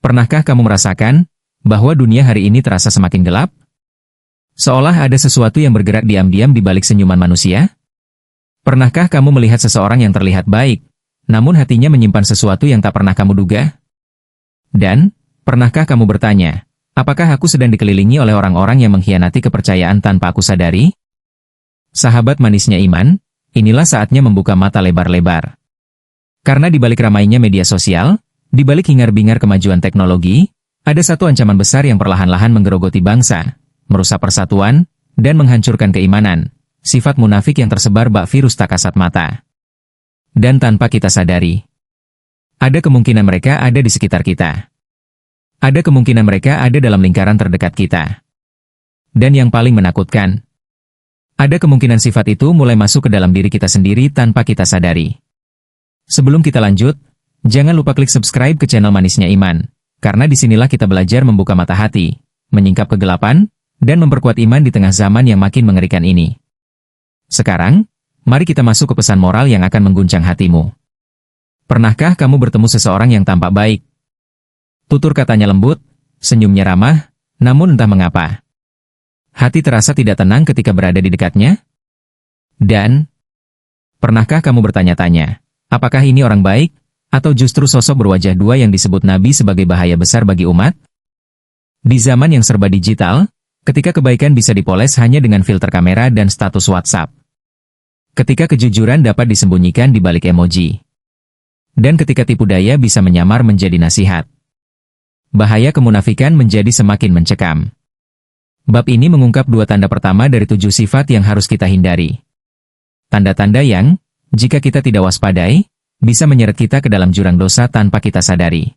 Pernahkah kamu merasakan bahwa dunia hari ini terasa semakin gelap? Seolah ada sesuatu yang bergerak diam-diam di balik senyuman manusia? Pernahkah kamu melihat seseorang yang terlihat baik, namun hatinya menyimpan sesuatu yang tak pernah kamu duga? Dan, pernahkah kamu bertanya, apakah aku sedang dikelilingi oleh orang-orang yang mengkhianati kepercayaan tanpa aku sadari? Sahabat manisnya iman, inilah saatnya membuka mata lebar-lebar. Karena di balik ramainya media sosial, di balik hingar-bingar kemajuan teknologi, ada satu ancaman besar yang perlahan-lahan menggerogoti bangsa, merusak persatuan, dan menghancurkan keimanan, sifat munafik yang tersebar bak virus tak kasat mata. Dan tanpa kita sadari, ada kemungkinan mereka ada di sekitar kita. Ada kemungkinan mereka ada dalam lingkaran terdekat kita. Dan yang paling menakutkan, ada kemungkinan sifat itu mulai masuk ke dalam diri kita sendiri tanpa kita sadari. Sebelum kita lanjut, jangan lupa klik subscribe ke channel Manisnya Iman, karena disinilah kita belajar membuka mata hati, menyingkap kegelapan, dan memperkuat iman di tengah zaman yang makin mengerikan ini. Sekarang, mari kita masuk ke pesan moral yang akan mengguncang hatimu. Pernahkah kamu bertemu seseorang yang tampak baik? Tutur katanya lembut, senyumnya ramah, namun entah mengapa hati terasa tidak tenang ketika berada di dekatnya? Dan, pernahkah kamu bertanya-tanya, apakah ini orang baik, atau justru sosok berwajah dua yang disebut Nabi sebagai bahaya besar bagi umat? Di zaman yang serba digital, ketika kebaikan bisa dipoles hanya dengan filter kamera dan status WhatsApp. Ketika kejujuran dapat disembunyikan di balik emoji. Dan ketika tipu daya bisa menyamar menjadi nasihat. Bahaya kemunafikan menjadi semakin mencekam. Bab ini mengungkap dua tanda pertama dari 7 sifat yang harus kita hindari. Tanda-tanda yang, jika kita tidak waspadai, bisa menyeret kita ke dalam jurang dosa tanpa kita sadari.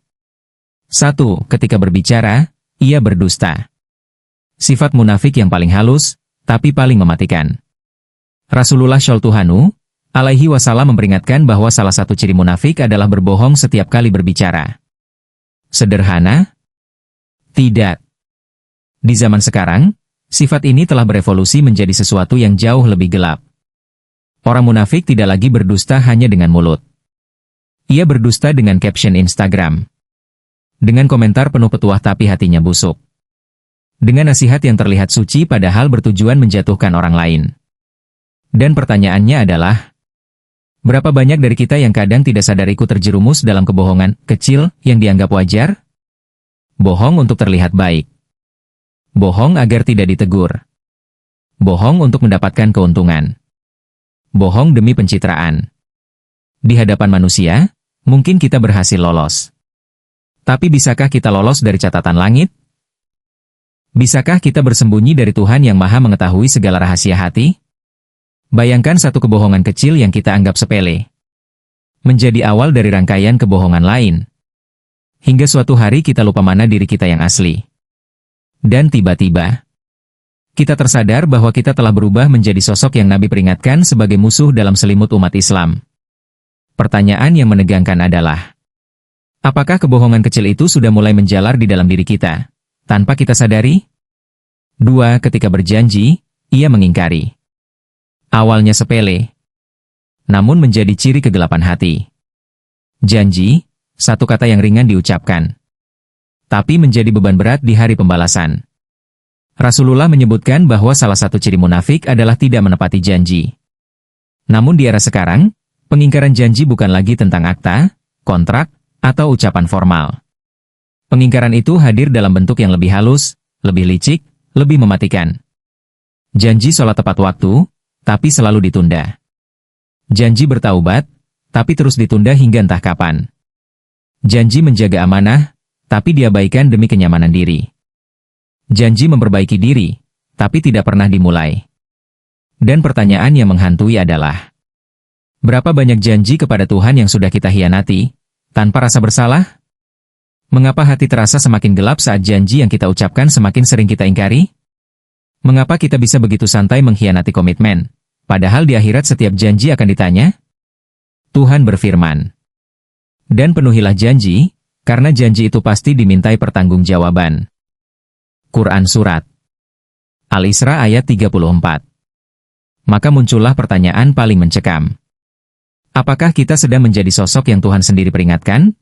1. Ketika berbicara, ia berdusta. Sifat munafik yang paling halus, tapi paling mematikan. Rasulullah Shallallahu Alaihi Wasallam memperingatkan bahwa salah satu ciri munafik adalah berbohong setiap kali berbicara. Sederhana? Tidak. Di zaman sekarang, sifat ini telah berevolusi menjadi sesuatu yang jauh lebih gelap. Orang munafik tidak lagi berdusta hanya dengan mulut. Ia berdusta dengan caption Instagram. Dengan komentar penuh petuah tapi hatinya busuk. Dengan nasihat yang terlihat suci padahal bertujuan menjatuhkan orang lain. Dan pertanyaannya adalah, berapa banyak dari kita yang kadang tidak sadar ikut terjerumus dalam kebohongan kecil yang dianggap wajar? Bohong untuk terlihat baik. Bohong agar tidak ditegur. Bohong untuk mendapatkan keuntungan. Bohong demi pencitraan. Di hadapan manusia, mungkin kita berhasil lolos. Tapi bisakah kita lolos dari catatan langit? Bisakah kita bersembunyi dari Tuhan yang Maha mengetahui segala rahasia hati? Bayangkan satu kebohongan kecil yang kita anggap sepele. Menjadi awal dari rangkaian kebohongan lain. Hingga suatu hari kita lupa mana diri kita yang asli. Dan tiba-tiba, kita tersadar bahwa kita telah berubah menjadi sosok yang Nabi peringatkan sebagai musuh dalam selimut umat Islam. Pertanyaan yang menegangkan adalah, apakah kebohongan kecil itu sudah mulai menjalar di dalam diri kita, tanpa kita sadari? 2. Ketika berjanji, ia mengingkari. Awalnya sepele, namun menjadi ciri kegelapan hati. Janji, satu kata yang ringan diucapkan, tapi menjadi beban berat di hari pembalasan. Rasulullah menyebutkan bahwa salah satu ciri munafik adalah tidak menepati janji. Namun di era sekarang, pengingkaran janji bukan lagi tentang akta, kontrak, atau ucapan formal. Pengingkaran itu hadir dalam bentuk yang lebih halus, lebih licik, lebih mematikan. Janji sholat tepat waktu, tapi selalu ditunda. Janji bertaubat, tapi terus ditunda hingga entah kapan. Janji menjaga amanah, tapi diabaikan demi kenyamanan diri. Janji memperbaiki diri, tapi tidak pernah dimulai. Dan pertanyaan yang menghantui adalah, berapa banyak janji kepada Tuhan yang sudah kita hianati, tanpa rasa bersalah? Mengapa hati terasa semakin gelap saat janji yang kita ucapkan semakin sering kita ingkari? Mengapa kita bisa begitu santai mengkhianati komitmen, padahal di akhirat setiap janji akan ditanya? Tuhan berfirman, dan penuhilah janji, karena janji itu pasti dimintai pertanggungjawaban. Quran Surat Al-Isra ayat 34. Maka muncullah pertanyaan paling mencekam. Apakah kita sedang menjadi sosok yang Tuhan sendiri peringatkan?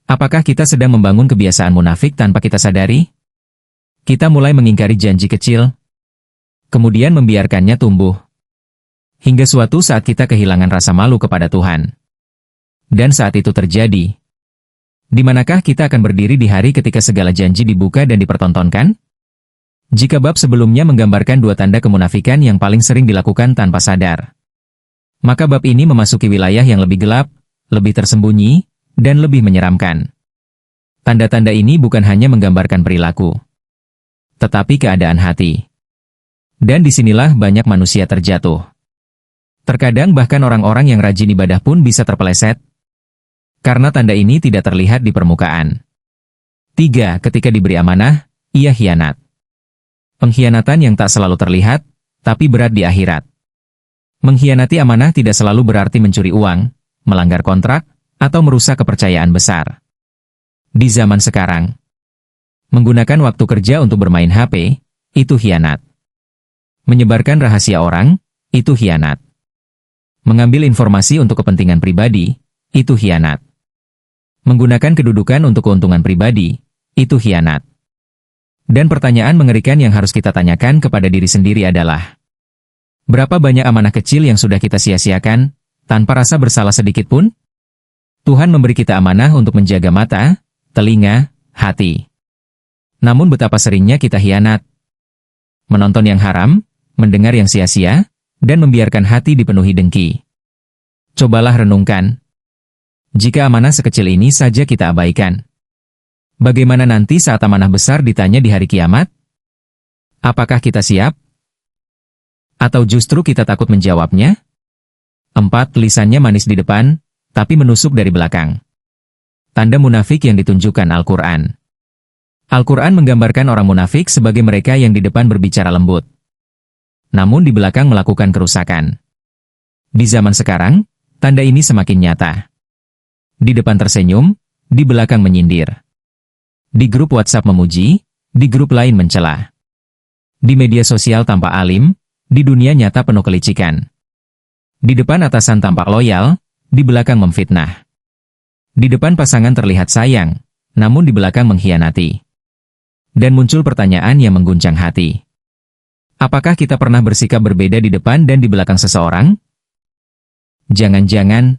Apakah kita sedang membangun kebiasaan munafik tanpa kita sadari? Kita mulai mengingkari janji kecil, kemudian membiarkannya tumbuh. Hingga suatu saat kita kehilangan rasa malu kepada Tuhan. Dan saat itu terjadi, di manakah kita akan berdiri di hari ketika segala janji dibuka dan dipertontonkan? Jika bab sebelumnya menggambarkan dua tanda kemunafikan yang paling sering dilakukan tanpa sadar, maka bab ini memasuki wilayah yang lebih gelap, lebih tersembunyi, dan lebih menyeramkan. Tanda-tanda ini bukan hanya menggambarkan perilaku, tetapi keadaan hati. Dan disinilah banyak manusia terjatuh. Terkadang bahkan orang-orang yang rajin ibadah pun bisa terpeleset, karena tanda ini tidak terlihat di permukaan. 3. Ketika diberi amanah, ia khianat. Pengkhianatan yang tak selalu terlihat, tapi berat di akhirat. Mengkhianati amanah tidak selalu berarti mencuri uang, melanggar kontrak, atau merusak kepercayaan besar. Di zaman sekarang, menggunakan waktu kerja untuk bermain HP, itu khianat. Menyebarkan rahasia orang, itu khianat. Mengambil informasi untuk kepentingan pribadi, itu khianat. Menggunakan kedudukan untuk keuntungan pribadi, itu khianat. Dan pertanyaan mengerikan yang harus kita tanyakan kepada diri sendiri adalah, berapa banyak amanah kecil yang sudah kita sia-siakan, tanpa rasa bersalah sedikit pun? Tuhan memberi kita amanah untuk menjaga mata, telinga, hati. Namun betapa seringnya kita khianat. Menonton yang haram, mendengar yang sia-sia, dan membiarkan hati dipenuhi dengki. Cobalah renungkan. Jika amanah sekecil ini saja kita abaikan, bagaimana nanti saat amanah besar ditanya di hari kiamat? Apakah kita siap? Atau justru kita takut menjawabnya? 4. Lisannya manis di depan, tapi menusuk dari belakang. Tanda munafik yang ditunjukkan Al-Quran. Al-Quran menggambarkan orang munafik sebagai mereka yang di depan berbicara lembut, namun di belakang melakukan kerusakan. Di zaman sekarang, tanda ini semakin nyata. Di depan tersenyum, di belakang menyindir. Di grup WhatsApp memuji, di grup lain mencela. Di media sosial tampak alim, di dunia nyata penuh kelicikan. Di depan atasan tampak loyal, di belakang memfitnah. Di depan pasangan terlihat sayang, namun di belakang mengkhianati. Dan muncul pertanyaan yang mengguncang hati. Apakah kita pernah bersikap berbeda di depan dan di belakang seseorang? Jangan-jangan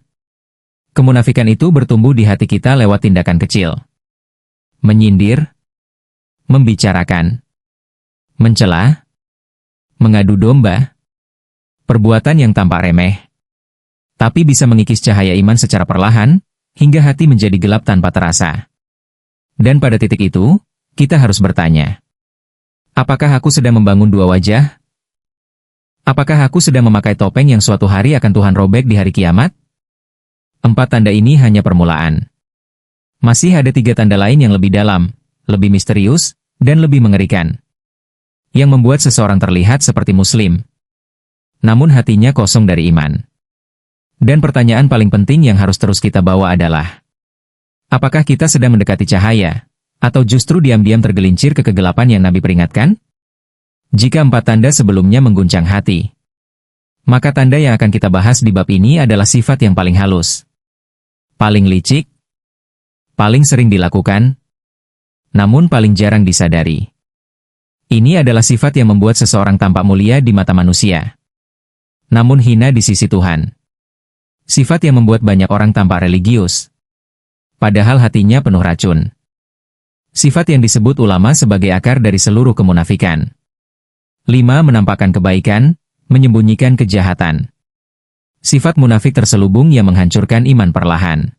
kemunafikan itu bertumbuh di hati kita lewat tindakan kecil. Menyindir, membicarakan, mencela, mengadu domba, perbuatan yang tampak remeh, tapi bisa mengikis cahaya iman secara perlahan, hingga hati menjadi gelap tanpa terasa. Dan pada titik itu, kita harus bertanya, apakah aku sedang membangun dua wajah? Apakah aku sedang memakai topeng yang suatu hari akan Tuhan robek di hari kiamat? 4 tanda ini hanya permulaan. Masih ada 3 tanda lain yang lebih dalam, lebih misterius, dan lebih mengerikan, yang membuat seseorang terlihat seperti muslim, namun hatinya kosong dari iman. Dan pertanyaan paling penting yang harus terus kita bawa adalah, apakah kita sedang mendekati cahaya, atau justru diam-diam tergelincir ke kegelapan yang Nabi peringatkan? Jika 4 tanda sebelumnya mengguncang hati, maka tanda yang akan kita bahas di bab ini adalah sifat yang paling halus, paling licik, paling sering dilakukan, namun paling jarang disadari. Ini adalah sifat yang membuat seseorang tampak mulia di mata manusia, namun hina di sisi Tuhan. Sifat yang membuat banyak orang tampak religius, padahal hatinya penuh racun. Sifat yang disebut ulama sebagai akar dari seluruh kemunafikan. 5. Menampakkan kebaikan, menyembunyikan kejahatan. Sifat munafik terselubung yang menghancurkan iman perlahan.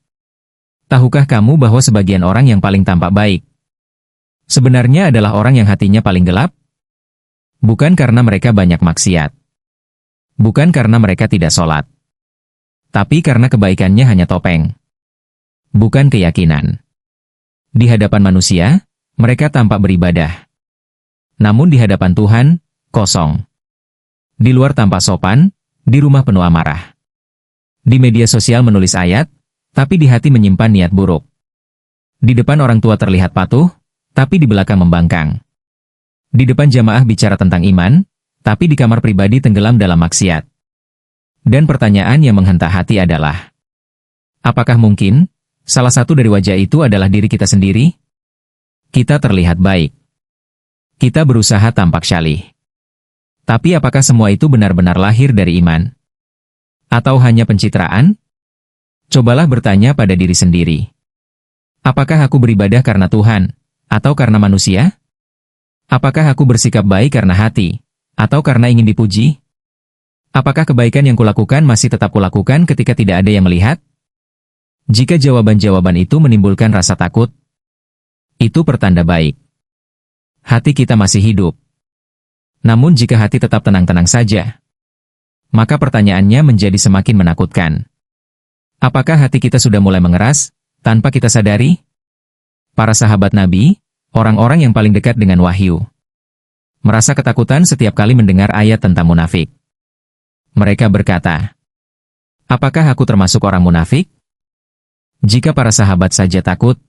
Tahukah kamu bahwa sebagian orang yang paling tampak baik sebenarnya adalah orang yang hatinya paling gelap? Bukan karena mereka banyak maksiat, bukan karena mereka tidak sholat, tapi karena kebaikannya hanya topeng, bukan keyakinan. Di hadapan manusia, mereka tampak beribadah. Namun di hadapan Tuhan, kosong. Di luar tampak sopan, di rumah penuh amarah. Di media sosial menulis ayat, tapi di hati menyimpan niat buruk. Di depan orang tua terlihat patuh, tapi di belakang membangkang. Di depan jamaah bicara tentang iman, tapi di kamar pribadi tenggelam dalam maksiat. Dan pertanyaan yang menghentak hati adalah, apakah mungkin Salah satu dari wajah itu adalah diri kita sendiri. Kita terlihat baik. Kita berusaha tampak syalih. Tapi apakah semua itu benar-benar lahir dari iman? Atau hanya pencitraan? Cobalah bertanya pada diri sendiri. Apakah aku beribadah karena Tuhan, atau karena manusia? Apakah aku bersikap baik karena hati, atau karena ingin dipuji? Apakah kebaikan yang kulakukan masih tetap kulakukan ketika tidak ada yang melihat? Jika jawaban-jawaban itu menimbulkan rasa takut, itu pertanda baik. Hati kita masih hidup. Namun jika hati tetap tenang-tenang saja, maka pertanyaannya menjadi semakin menakutkan. Apakah hati kita sudah mulai mengeras, tanpa kita sadari? Para sahabat Nabi, orang-orang yang paling dekat dengan wahyu, merasa ketakutan setiap kali mendengar ayat tentang munafik. Mereka berkata, apakah aku termasuk orang munafik? Jika para sahabat saja takut,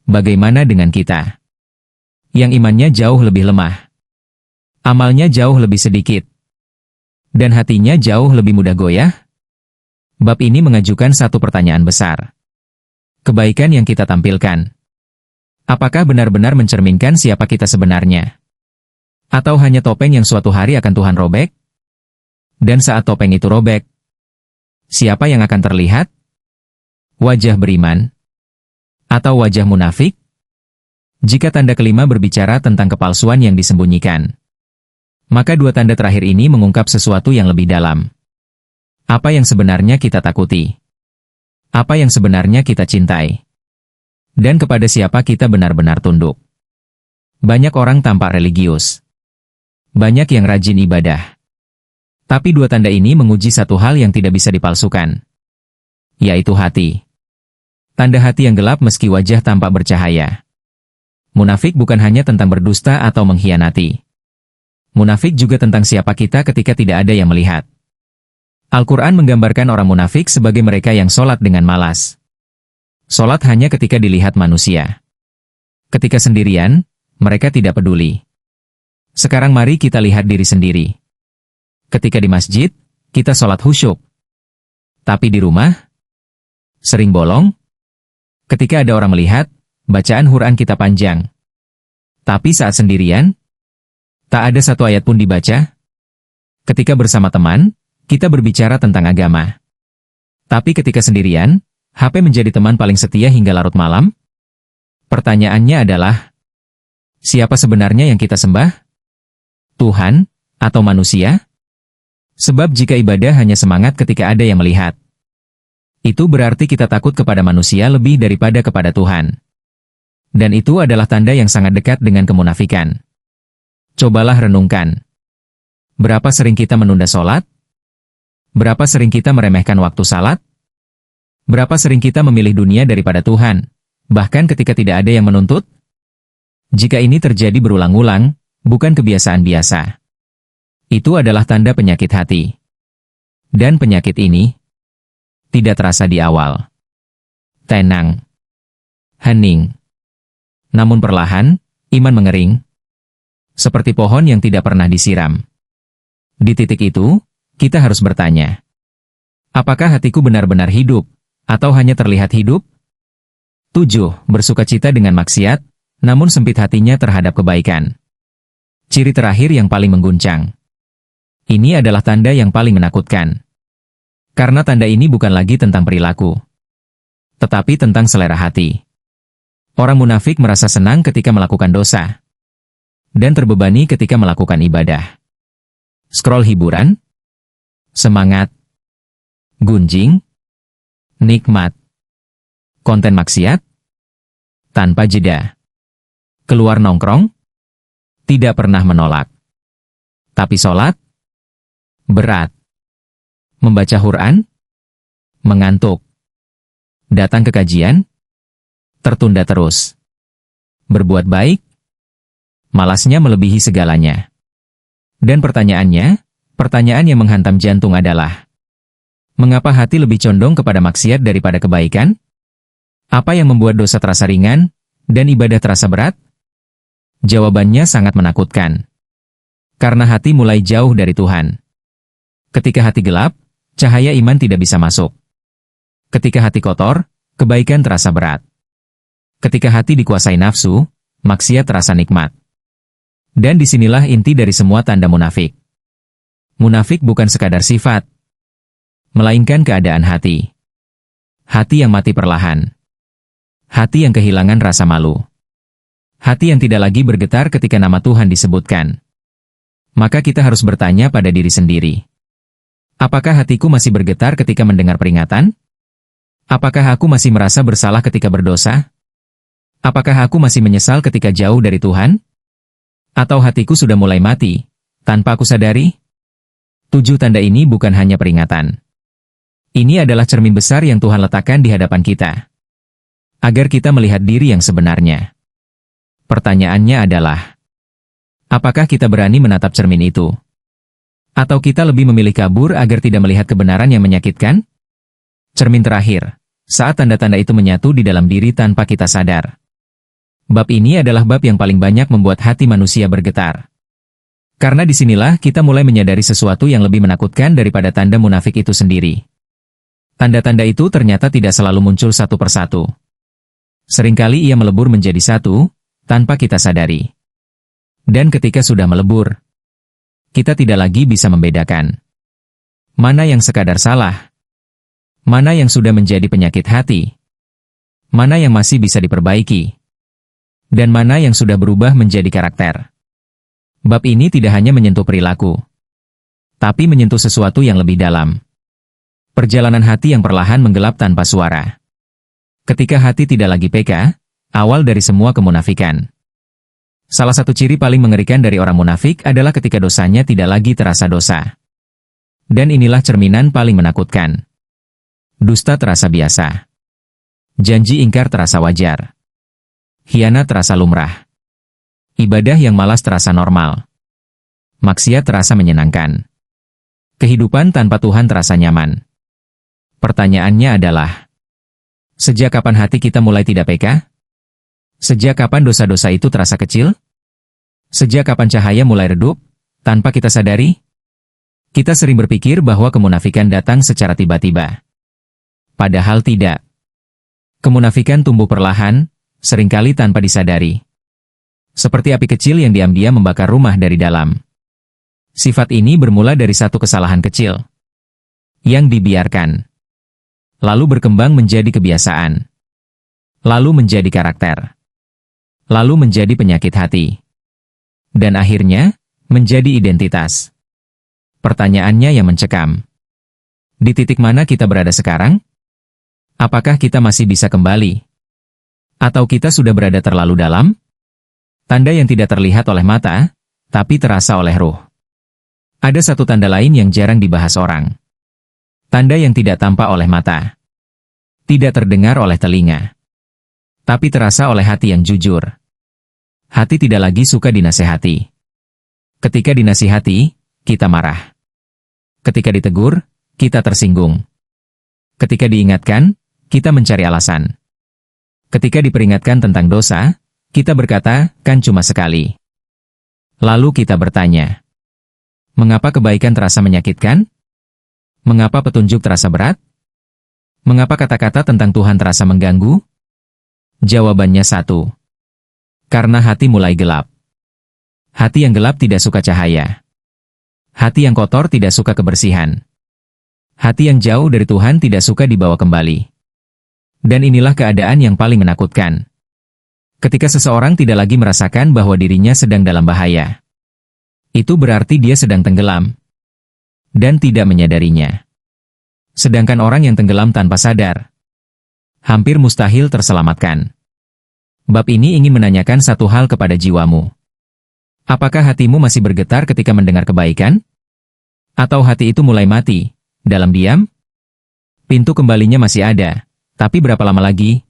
bagaimana dengan kita? Yang imannya jauh lebih lemah, amalnya jauh lebih sedikit, dan hatinya jauh lebih mudah goyah? Bab ini mengajukan satu pertanyaan besar. Kebaikan yang kita tampilkan, apakah benar-benar mencerminkan siapa kita sebenarnya? Atau hanya topeng yang suatu hari akan Tuhan robek? Dan saat topeng itu robek, siapa yang akan terlihat? Wajah beriman atau wajah munafik? Jika tanda kelima berbicara tentang kepalsuan yang disembunyikan, maka dua tanda terakhir ini mengungkap sesuatu yang lebih dalam. Apa yang sebenarnya kita takuti? Apa yang sebenarnya kita cintai? Dan kepada siapa kita benar-benar tunduk? Banyak orang tampak religius. Banyak yang rajin ibadah. Tapi dua tanda ini menguji satu hal yang tidak bisa dipalsukan, yaitu hati. Tanda hati yang gelap meski wajah tampak bercahaya. Munafik bukan hanya tentang berdusta atau mengkhianati. Munafik juga tentang siapa kita ketika tidak ada yang melihat. Al-Quran menggambarkan orang munafik sebagai mereka yang sholat dengan malas. Sholat hanya ketika dilihat manusia. Ketika sendirian, mereka tidak peduli. Sekarang mari kita lihat diri sendiri. Ketika di masjid, kita sholat khusyuk. Tapi di rumah, sering bolong. Ketika ada orang melihat, bacaan Quran kita panjang. Tapi saat sendirian, tak ada satu ayat pun dibaca. Ketika bersama teman, kita berbicara tentang agama. Tapi ketika sendirian, HP menjadi teman paling setia hingga larut malam. Pertanyaannya adalah, siapa sebenarnya yang kita sembah? Tuhan atau manusia? Sebab jika ibadah hanya semangat ketika ada yang melihat, itu berarti kita takut kepada manusia lebih daripada kepada Tuhan. Dan itu adalah tanda yang sangat dekat dengan kemunafikan. Cobalah renungkan. Berapa sering kita menunda sholat? Berapa sering kita meremehkan waktu salat? Berapa sering kita memilih dunia daripada Tuhan, bahkan ketika tidak ada yang menuntut? Jika ini terjadi berulang-ulang, bukan kebiasaan biasa. Itu adalah tanda penyakit hati. Dan penyakit ini tidak terasa di awal. Tenang. Hening. Namun perlahan, iman mengering. Seperti pohon yang tidak pernah disiram. Di titik itu, kita harus bertanya. Apakah hatiku benar-benar hidup, atau hanya terlihat hidup? 7. Bersukacita dengan maksiat, namun sempit hatinya terhadap kebaikan. Ciri terakhir yang paling mengguncang. Ini adalah tanda yang paling menakutkan. Karena tanda ini bukan lagi tentang perilaku, tetapi tentang selera hati. Orang munafik merasa senang ketika melakukan dosa, dan terbebani ketika melakukan ibadah. Scroll hiburan, semangat, gunjing, nikmat, konten maksiat, tanpa jeda. Keluar nongkrong, tidak pernah menolak. Tapi sholat, berat. Membaca Quran, mengantuk. Datang ke kajian, tertunda terus. Berbuat baik, malasnya melebihi segalanya. Dan pertanyaannya, pertanyaan yang menghantam jantung adalah, mengapa hati lebih condong kepada maksiat daripada kebaikan? Apa yang membuat dosa terasa ringan, dan ibadah terasa berat? Jawabannya sangat menakutkan. Karena hati mulai jauh dari Tuhan. Ketika hati gelap, cahaya iman tidak bisa masuk. Ketika hati kotor, Kebaikan terasa berat. Ketika hati dikuasai nafsu, maksiat terasa nikmat. Dan disinilah inti dari semua tanda munafik. Munafik bukan sekadar sifat, melainkan keadaan hati. Hati yang mati perlahan. Hati yang kehilangan rasa malu. Hati yang tidak lagi bergetar ketika nama Tuhan disebutkan. Maka kita harus bertanya pada diri sendiri. Apakah hatiku masih bergetar ketika mendengar peringatan? Apakah aku masih merasa bersalah ketika berdosa? Apakah aku masih menyesal ketika jauh dari Tuhan? Atau hatiku sudah mulai mati, tanpa aku sadari? 7 tanda ini bukan hanya peringatan. Ini adalah cermin besar yang Tuhan letakkan di hadapan kita. Agar kita melihat diri yang sebenarnya. Pertanyaannya adalah, apakah kita berani menatap cermin itu? Atau kita lebih memilih kabur agar tidak melihat kebenaran yang menyakitkan? Cermin terakhir, saat tanda-tanda itu menyatu di dalam diri tanpa kita sadar. Bab ini adalah bab yang paling banyak membuat hati manusia bergetar. Karena disinilah kita mulai menyadari sesuatu yang lebih menakutkan daripada tanda munafik itu sendiri. Tanda-tanda itu ternyata tidak selalu muncul satu persatu. Seringkali ia melebur menjadi satu, tanpa kita sadari. Dan ketika sudah melebur, kita tidak lagi bisa membedakan mana yang sekadar salah, mana yang sudah menjadi penyakit hati, mana yang masih bisa diperbaiki, dan mana yang sudah berubah menjadi karakter. Bab ini tidak hanya menyentuh perilaku, tapi menyentuh sesuatu yang lebih dalam. Perjalanan hati yang perlahan menggelap tanpa suara. Ketika hati tidak lagi peka, awal dari semua kemunafikan. Salah satu ciri paling mengerikan dari orang munafik adalah ketika dosanya tidak lagi terasa dosa. Dan inilah cerminan paling menakutkan. Dusta terasa biasa. Janji ingkar terasa wajar. Khianat terasa lumrah. Ibadah yang malas terasa normal. Maksiat terasa menyenangkan. Kehidupan tanpa Tuhan terasa nyaman. Pertanyaannya adalah, sejak kapan hati kita mulai tidak peka? Sejak kapan dosa-dosa itu terasa kecil? Sejak kapan cahaya mulai redup, tanpa kita sadari? Kita sering berpikir bahwa kemunafikan datang secara tiba-tiba. Padahal tidak. Kemunafikan tumbuh perlahan, seringkali tanpa disadari. Seperti api kecil yang diam-diam membakar rumah dari dalam. Sifat ini bermula dari satu kesalahan kecil yang dibiarkan, lalu berkembang menjadi kebiasaan, lalu menjadi karakter, lalu menjadi penyakit hati, dan akhirnya menjadi identitas. Pertanyaannya yang mencekam, di titik mana kita berada sekarang? Apakah kita masih bisa kembali? Atau kita sudah berada terlalu dalam? Tanda yang tidak terlihat oleh mata, tapi terasa oleh ruh. Ada satu tanda lain yang jarang dibahas orang. Tanda yang tidak tampak oleh mata. Tidak terdengar oleh telinga. Tapi terasa oleh hati yang jujur. Hati tidak lagi suka dinasehati. Ketika dinasihati, kita marah. Ketika ditegur, kita tersinggung. Ketika diingatkan, kita mencari alasan. Ketika diperingatkan tentang dosa, kita berkata, kan cuma sekali. Lalu kita bertanya, mengapa kebaikan terasa menyakitkan? Mengapa petunjuk terasa berat? Mengapa kata-kata tentang Tuhan terasa mengganggu? Jawabannya satu. Karena hati mulai gelap. Hati yang gelap tidak suka cahaya. Hati yang kotor tidak suka kebersihan. Hati yang jauh dari Tuhan tidak suka dibawa kembali. Dan inilah keadaan yang paling menakutkan. Ketika seseorang tidak lagi merasakan bahwa dirinya sedang dalam bahaya. Itu berarti dia sedang tenggelam. Dan tidak menyadarinya. Sedangkan orang yang tenggelam tanpa sadar, hampir mustahil terselamatkan. Bab ini ingin menanyakan satu hal kepada jiwamu. Apakah hatimu masih bergetar ketika mendengar kebaikan? Atau hati itu mulai mati, dalam diam? Pintu kembalinya masih ada. Tapi berapa lama lagi?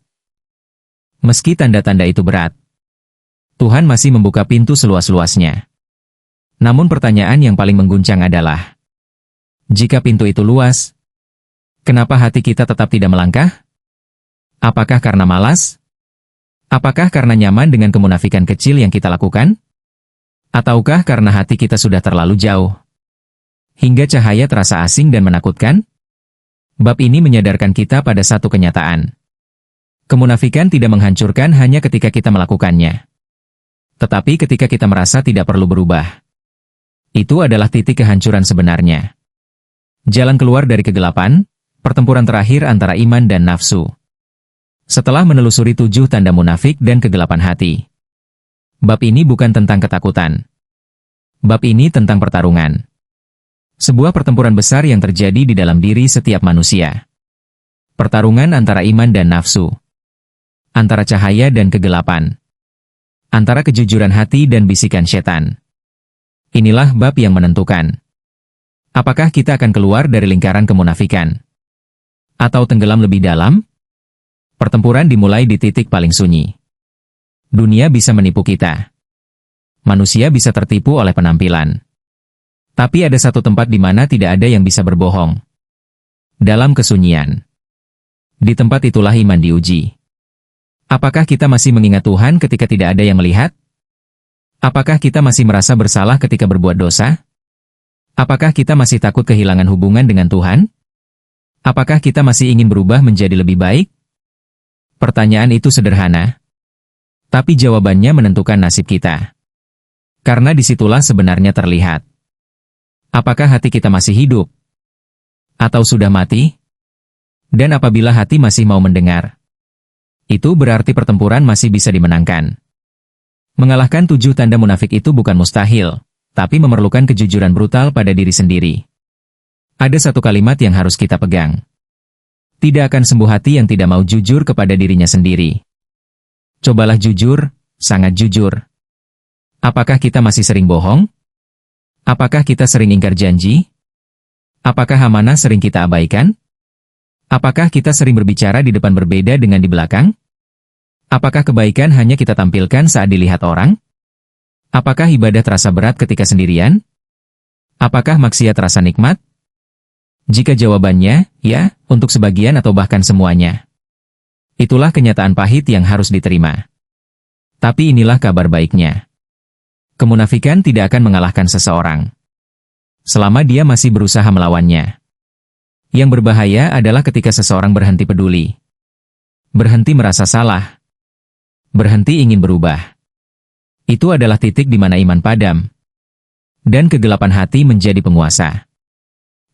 Meski tanda-tanda itu berat, Tuhan masih membuka pintu seluas-luasnya. Namun pertanyaan yang paling mengguncang adalah, jika pintu itu luas, kenapa hati kita tetap tidak melangkah? Apakah karena malas? Apakah karena nyaman dengan kemunafikan kecil yang kita lakukan? Ataukah karena hati kita sudah terlalu jauh, hingga cahaya terasa asing dan menakutkan? Bab ini menyadarkan kita pada satu kenyataan. Kemunafikan tidak menghancurkan hanya ketika kita melakukannya. Tetapi ketika kita merasa tidak perlu berubah. Itu adalah titik kehancuran sebenarnya. Jalan keluar dari kegelapan, pertempuran terakhir antara iman dan nafsu. Setelah menelusuri 7 tanda munafik dan kegelapan hati. Bab ini bukan tentang ketakutan. Bab ini tentang pertarungan. Sebuah pertempuran besar yang terjadi di dalam diri setiap manusia. Pertarungan antara iman dan nafsu. Antara cahaya dan kegelapan. Antara kejujuran hati dan bisikan setan. Inilah bab yang menentukan. Apakah kita akan keluar dari lingkaran kemunafikan? Atau tenggelam lebih dalam? Pertempuran dimulai di titik paling sunyi. Dunia bisa menipu kita. Manusia bisa tertipu oleh penampilan. Tapi ada satu tempat di mana tidak ada yang bisa berbohong. Dalam kesunyian. Di tempat itulah iman diuji. Apakah kita masih mengingat Tuhan ketika tidak ada yang melihat? Apakah kita masih merasa bersalah ketika berbuat dosa? Apakah kita masih takut kehilangan hubungan dengan Tuhan? Apakah kita masih ingin berubah menjadi lebih baik? Pertanyaan itu sederhana. Tapi jawabannya menentukan nasib kita. Karena disitulah sebenarnya terlihat. Apakah hati kita masih hidup? Atau sudah mati? Dan apabila hati masih mau mendengar, itu berarti pertempuran masih bisa dimenangkan. Mengalahkan 7 tanda munafik itu bukan mustahil, tapi memerlukan kejujuran brutal pada diri sendiri. Ada satu kalimat yang harus kita pegang. Tidak akan sembuh hati yang tidak mau jujur kepada dirinya sendiri. Cobalah jujur, sangat jujur. Apakah kita masih sering bohong? Apakah kita sering ingkar janji? Apakah amanah sering kita abaikan? Apakah kita sering berbicara di depan berbeda dengan di belakang? Apakah kebaikan hanya kita tampilkan saat dilihat orang? Apakah ibadah terasa berat ketika sendirian? Apakah maksiat terasa nikmat? Jika jawabannya, ya, untuk sebagian atau bahkan semuanya. Itulah kenyataan pahit yang harus diterima. Tapi inilah kabar baiknya. Kemunafikan tidak akan mengalahkan seseorang. Selama dia masih berusaha melawannya. Yang berbahaya adalah ketika seseorang berhenti peduli. Berhenti merasa salah. Berhenti ingin berubah. Itu adalah titik di mana iman padam. Dan kegelapan hati menjadi penguasa.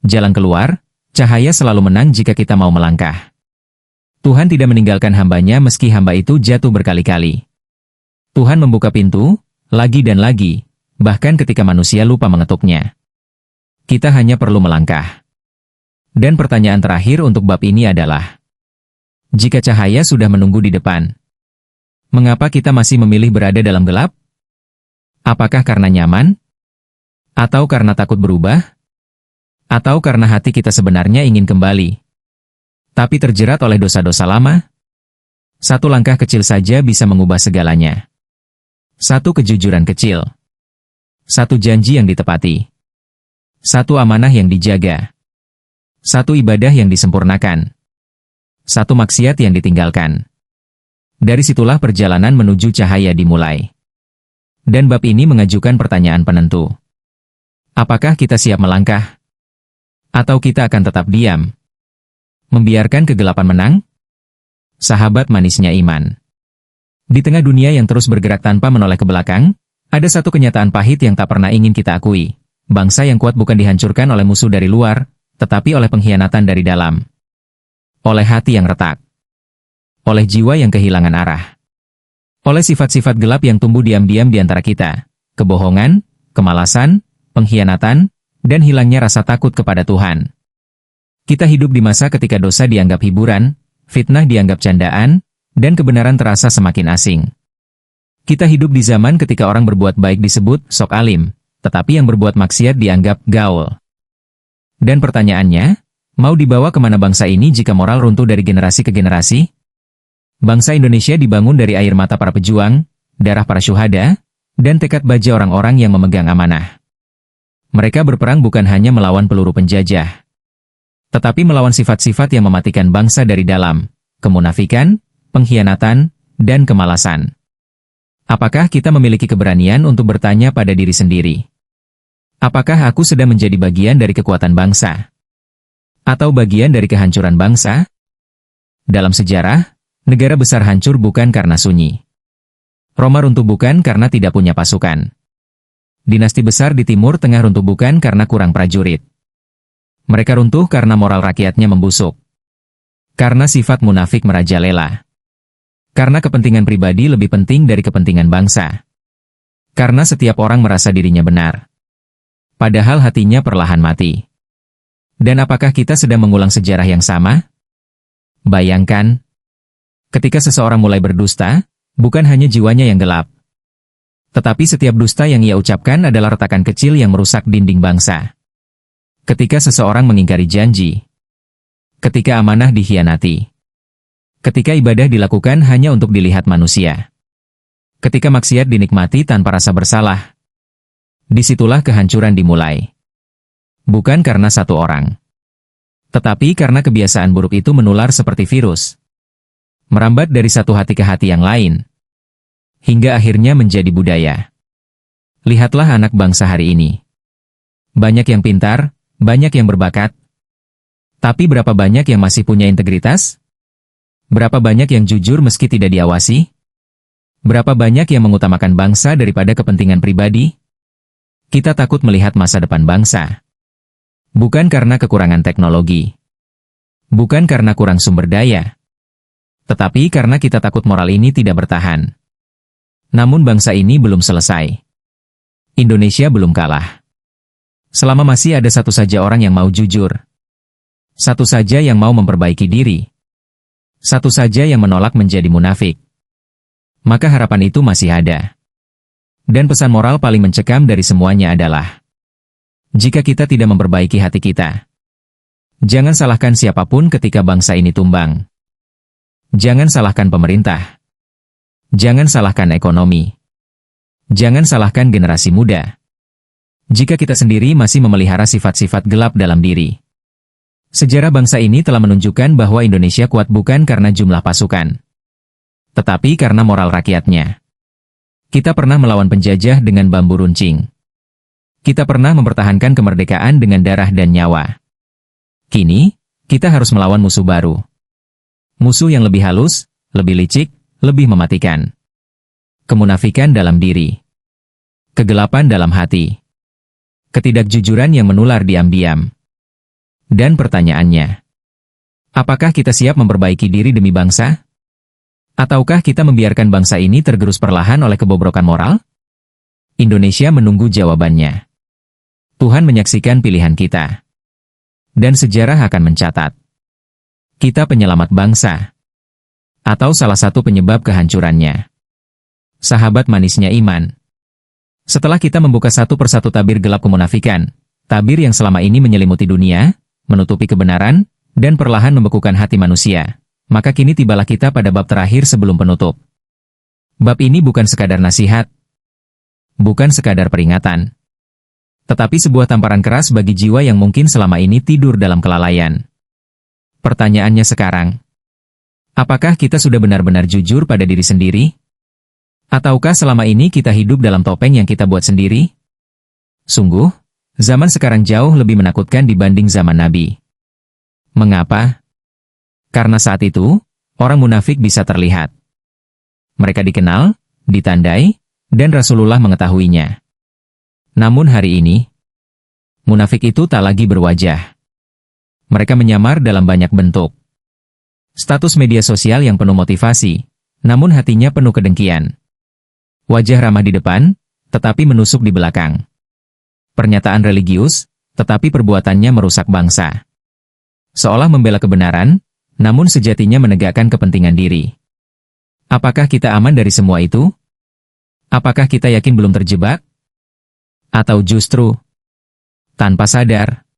Jalan keluar, cahaya selalu menang jika kita mau melangkah. Tuhan tidak meninggalkan hambanya meski hamba itu jatuh berkali-kali. Tuhan membuka pintu, lagi dan lagi, bahkan ketika manusia lupa mengetuknya. Kita hanya perlu melangkah. Dan pertanyaan terakhir untuk bab ini adalah, jika cahaya sudah menunggu di depan, mengapa kita masih memilih berada dalam gelap? Apakah karena nyaman? Atau karena takut berubah? Atau karena hati kita sebenarnya ingin kembali, tapi terjerat oleh dosa-dosa lama? Satu langkah kecil saja bisa mengubah segalanya. Satu kejujuran kecil. Satu janji yang ditepati. Satu amanah yang dijaga. Satu ibadah yang disempurnakan. Satu maksiat yang ditinggalkan. Dari situlah perjalanan menuju cahaya dimulai. Dan bab ini mengajukan pertanyaan penentu. Apakah kita siap melangkah? Atau kita akan tetap diam? Membiarkan kegelapan menang? Sahabat manisnya iman. Di tengah dunia yang terus bergerak tanpa menoleh ke belakang, ada satu kenyataan pahit yang tak pernah ingin kita akui. Bangsa yang kuat bukan dihancurkan oleh musuh dari luar, tetapi oleh pengkhianatan dari dalam. Oleh hati yang retak. Oleh jiwa yang kehilangan arah. Oleh sifat-sifat gelap yang tumbuh diam-diam di antara kita. Kebohongan, kemalasan, pengkhianatan, dan hilangnya rasa takut kepada Tuhan. Kita hidup di masa ketika dosa dianggap hiburan, fitnah dianggap candaan, dan kebenaran terasa semakin asing. Kita hidup di zaman ketika orang berbuat baik disebut sok alim, tetapi yang berbuat maksiat dianggap gaul. Dan pertanyaannya, mau dibawa kemana bangsa ini jika moral runtuh dari generasi ke generasi? Bangsa Indonesia dibangun dari air mata para pejuang, darah para syuhada, dan tekad baja orang-orang yang memegang amanah. Mereka berperang bukan hanya melawan peluru penjajah, tetapi melawan sifat-sifat yang mematikan bangsa dari dalam, kemunafikan, pengkhianatan, dan kemalasan. Apakah kita memiliki keberanian untuk bertanya pada diri sendiri? Apakah aku sedang menjadi bagian dari kekuatan bangsa? Atau bagian dari kehancuran bangsa? Dalam sejarah, Negara besar hancur bukan karena sunyi. Roma runtuh bukan karena tidak punya pasukan. Dinasti besar di Timur Tengah runtuh bukan karena kurang prajurit. Mereka runtuh karena moral rakyatnya membusuk. Karena sifat munafik merajalela. Karena kepentingan pribadi lebih penting dari kepentingan bangsa. Karena setiap orang merasa dirinya benar. Padahal hatinya perlahan mati. Dan apakah kita sedang mengulang sejarah yang sama? Bayangkan, ketika seseorang mulai berdusta, bukan hanya jiwanya yang gelap. Tetapi setiap dusta yang ia ucapkan adalah retakan kecil yang merusak dinding bangsa. Ketika seseorang mengingkari janji. Ketika amanah dikhianati. Ketika ibadah dilakukan hanya untuk dilihat manusia. Ketika maksiat dinikmati tanpa rasa bersalah. Disitulah kehancuran dimulai. Bukan karena satu orang. Tetapi karena kebiasaan buruk itu menular seperti virus. Merambat dari satu hati ke hati yang lain. Hingga akhirnya menjadi budaya. Lihatlah anak bangsa hari ini. Banyak yang pintar, banyak yang berbakat. Tapi berapa banyak yang masih punya integritas? Berapa banyak yang jujur meski tidak diawasi? Berapa banyak yang mengutamakan bangsa daripada kepentingan pribadi? Kita takut melihat masa depan bangsa. Bukan karena kekurangan teknologi. Bukan karena kurang sumber daya. Tetapi karena kita takut moral ini tidak bertahan. Namun bangsa ini belum selesai. Indonesia belum kalah. Selama masih ada satu saja orang yang mau jujur. Satu saja yang mau memperbaiki diri. Satu saja yang menolak menjadi munafik. Maka harapan itu masih ada. Dan pesan moral paling mencekam dari semuanya adalah, jika kita tidak memperbaiki hati kita, jangan salahkan siapapun ketika bangsa ini tumbang. Jangan salahkan pemerintah. Jangan salahkan ekonomi. Jangan salahkan generasi muda. Jika kita sendiri masih memelihara sifat-sifat gelap dalam diri. Sejarah bangsa ini telah menunjukkan bahwa Indonesia kuat bukan karena jumlah pasukan, tetapi karena moral rakyatnya. Kita pernah melawan penjajah dengan bambu runcing. Kita pernah mempertahankan kemerdekaan dengan darah dan nyawa. Kini, kita harus melawan musuh baru. Musuh yang lebih halus, lebih licik, lebih mematikan. Kemunafikan dalam diri. Kegelapan dalam hati. Ketidakjujuran yang menular diam-diam. Dan pertanyaannya, apakah kita siap memperbaiki diri demi bangsa? Ataukah kita membiarkan bangsa ini tergerus perlahan oleh kebobrokan moral? Indonesia menunggu jawabannya. Tuhan menyaksikan pilihan kita. Dan sejarah akan mencatat. Kita penyelamat bangsa. Atau salah satu penyebab kehancurannya. Sahabat manisnya iman. Setelah kita membuka satu persatu tabir gelap kemunafikan, tabir yang selama ini menyelimuti dunia, menutupi kebenaran, dan perlahan membekukan hati manusia, maka kini tibalah kita pada bab terakhir sebelum penutup. Bab ini bukan sekadar nasihat, bukan sekadar peringatan, tetapi sebuah tamparan keras bagi jiwa yang mungkin selama ini tidur dalam kelalaian. Pertanyaannya sekarang, apakah kita sudah benar-benar jujur pada diri sendiri? Ataukah selama ini kita hidup dalam topeng yang kita buat sendiri? Sungguh, zaman sekarang jauh lebih menakutkan dibanding zaman Nabi. Mengapa? Karena saat itu, orang munafik bisa terlihat. Mereka dikenal, ditandai, dan Rasulullah mengetahuinya. Namun hari ini, munafik itu tak lagi berwajah. Mereka menyamar dalam banyak bentuk. Status media sosial yang penuh motivasi, namun hatinya penuh kedengkian. Wajah ramah di depan, tetapi menusuk di belakang. Pernyataan religius, tetapi perbuatannya merusak bangsa. Seolah membela kebenaran, namun sejatinya menegakkan kepentingan diri. Apakah kita aman dari semua itu? Apakah kita yakin belum terjebak? Atau justru, tanpa sadar,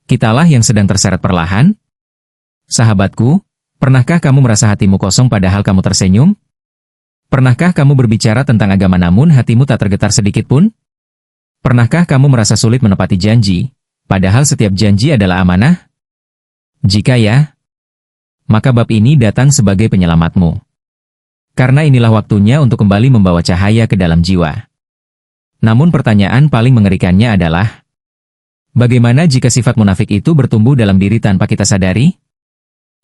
kitalah yang sedang terseret perlahan? Sahabatku, pernahkah kamu merasa hatimu kosong padahal kamu tersenyum? Pernahkah kamu berbicara tentang agama namun hatimu tak tergetar sedikit pun? Pernahkah kamu merasa sulit menepati janji, padahal setiap janji adalah amanah? Jika ya, maka bab ini datang sebagai penyelamatmu. Karena inilah waktunya untuk kembali membawa cahaya ke dalam jiwa. Namun pertanyaan paling mengerikannya adalah, bagaimana jika sifat munafik itu bertumbuh dalam diri tanpa kita sadari?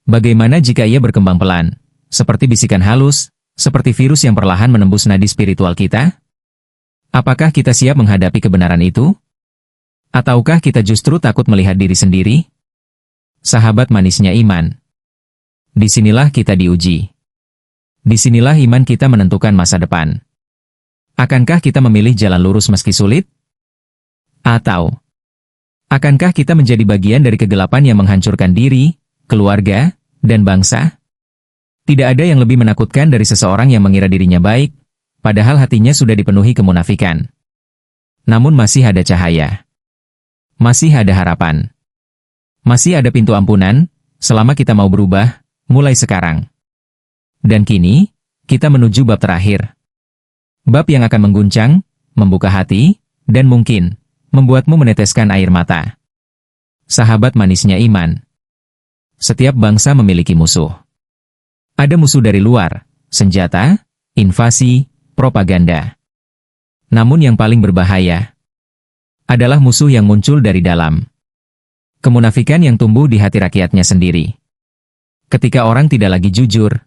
Bagaimana jika ia berkembang pelan, seperti bisikan halus, seperti virus yang perlahan menembus nadi spiritual kita? Apakah kita siap menghadapi kebenaran itu? Ataukah kita justru takut melihat diri sendiri? Sahabat manisnya iman. Disinilah kita diuji. Disinilah iman kita menentukan masa depan. Akankah kita memilih jalan lurus meski sulit? Atau akankah kita menjadi bagian dari kegelapan yang menghancurkan diri, keluarga, dan bangsa? Tidak ada yang lebih menakutkan dari seseorang yang mengira dirinya baik, padahal hatinya sudah dipenuhi kemunafikan. Namun masih ada cahaya. Masih ada harapan. Masih ada pintu ampunan, selama kita mau berubah, mulai sekarang. Dan kini, kita menuju bab terakhir. Bab yang akan mengguncang, membuka hati, dan mungkin membuatmu meneteskan air mata. Sahabat manisnya iman. Setiap bangsa memiliki musuh. Ada musuh dari luar, senjata, invasi, propaganda. Namun yang paling berbahaya adalah musuh yang muncul dari dalam. Kemunafikan yang tumbuh di hati rakyatnya sendiri. Ketika orang tidak lagi jujur,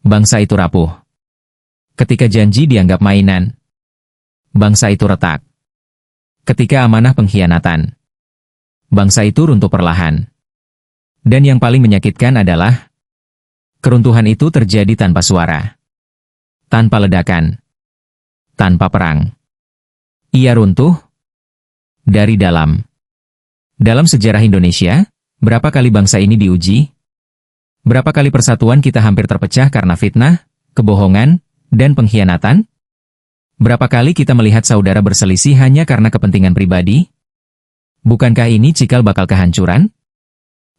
bangsa itu rapuh. Ketika janji dianggap mainan, bangsa itu retak. Ketika amanah pengkhianatan, bangsa itu runtuh perlahan. Dan yang paling menyakitkan adalah keruntuhan itu terjadi tanpa suara, tanpa ledakan, tanpa perang. Ia runtuh dari dalam. Dalam sejarah Indonesia, berapa kali bangsa ini diuji? Berapa kali persatuan kita hampir terpecah karena fitnah, kebohongan, dan pengkhianatan? Berapa kali kita melihat saudara berselisih hanya karena kepentingan pribadi? Bukankah ini cikal bakal kehancuran?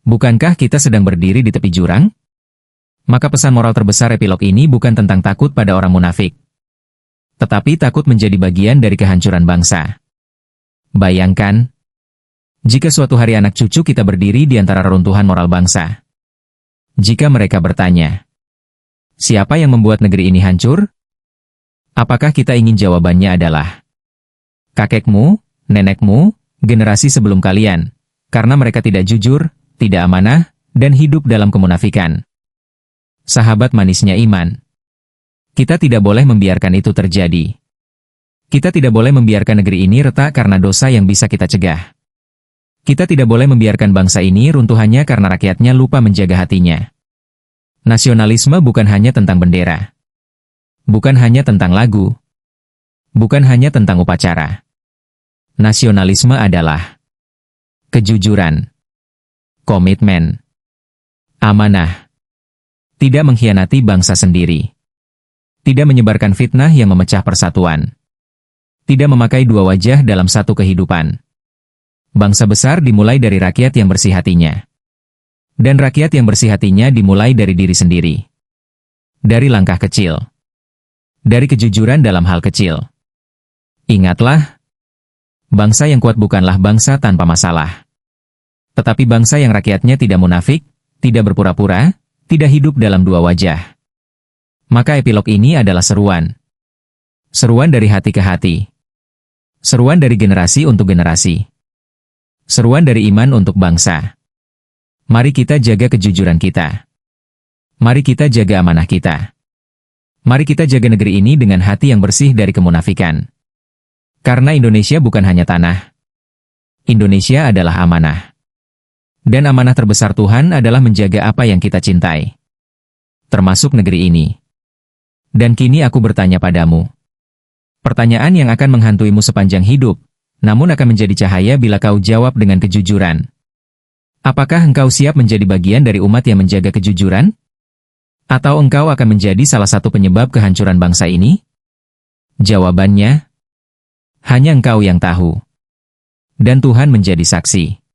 Bukankah kita sedang berdiri di tepi jurang? Maka pesan moral terbesar epilog ini bukan tentang takut pada orang munafik, tetapi takut menjadi bagian dari kehancuran bangsa. Bayangkan, jika suatu hari anak cucu kita berdiri di antara reruntuhan moral bangsa. Jika mereka bertanya, siapa yang membuat negeri ini hancur? Apakah kita ingin jawabannya adalah kakekmu, nenekmu, generasi sebelum kalian, karena mereka tidak jujur, tidak amanah, dan hidup dalam kemunafikan. Sahabat manisnya iman. Kita tidak boleh membiarkan itu terjadi. Kita tidak boleh membiarkan negeri ini retak karena dosa yang bisa kita cegah. Kita tidak boleh membiarkan bangsa ini runtuh hanya karena rakyatnya lupa menjaga hatinya. Nasionalisme bukan hanya tentang bendera. Bukan hanya tentang lagu. Bukan hanya tentang upacara. Nasionalisme adalah kejujuran, komitmen, amanah, tidak mengkhianati bangsa sendiri, tidak menyebarkan fitnah yang memecah persatuan, tidak memakai dua wajah dalam satu kehidupan. Bangsa besar dimulai dari rakyat yang bersih hatinya. Dan rakyat yang bersih hatinya dimulai dari diri sendiri. Dari langkah kecil. Dari kejujuran dalam hal kecil. Ingatlah, bangsa yang kuat bukanlah bangsa tanpa masalah. Tetapi bangsa yang rakyatnya tidak munafik, tidak berpura-pura, tidak hidup dalam dua wajah. Maka epilog ini adalah seruan. Seruan dari hati ke hati. Seruan dari generasi untuk generasi. Seruan dari iman untuk bangsa. Mari kita jaga kejujuran kita. Mari kita jaga amanah kita. Mari kita jaga negeri ini dengan hati yang bersih dari kemunafikan. Karena Indonesia bukan hanya tanah. Indonesia adalah amanah. Dan amanah terbesar Tuhan adalah menjaga apa yang kita cintai. Termasuk negeri ini. Dan kini aku bertanya padamu. Pertanyaan yang akan menghantuimu sepanjang hidup, namun akan menjadi cahaya bila kau jawab dengan kejujuran. Apakah engkau siap menjadi bagian dari umat yang menjaga kejujuran? Atau engkau akan menjadi salah satu penyebab kehancuran bangsa ini? Jawabannya, hanya engkau yang tahu. Dan Tuhan menjadi saksi.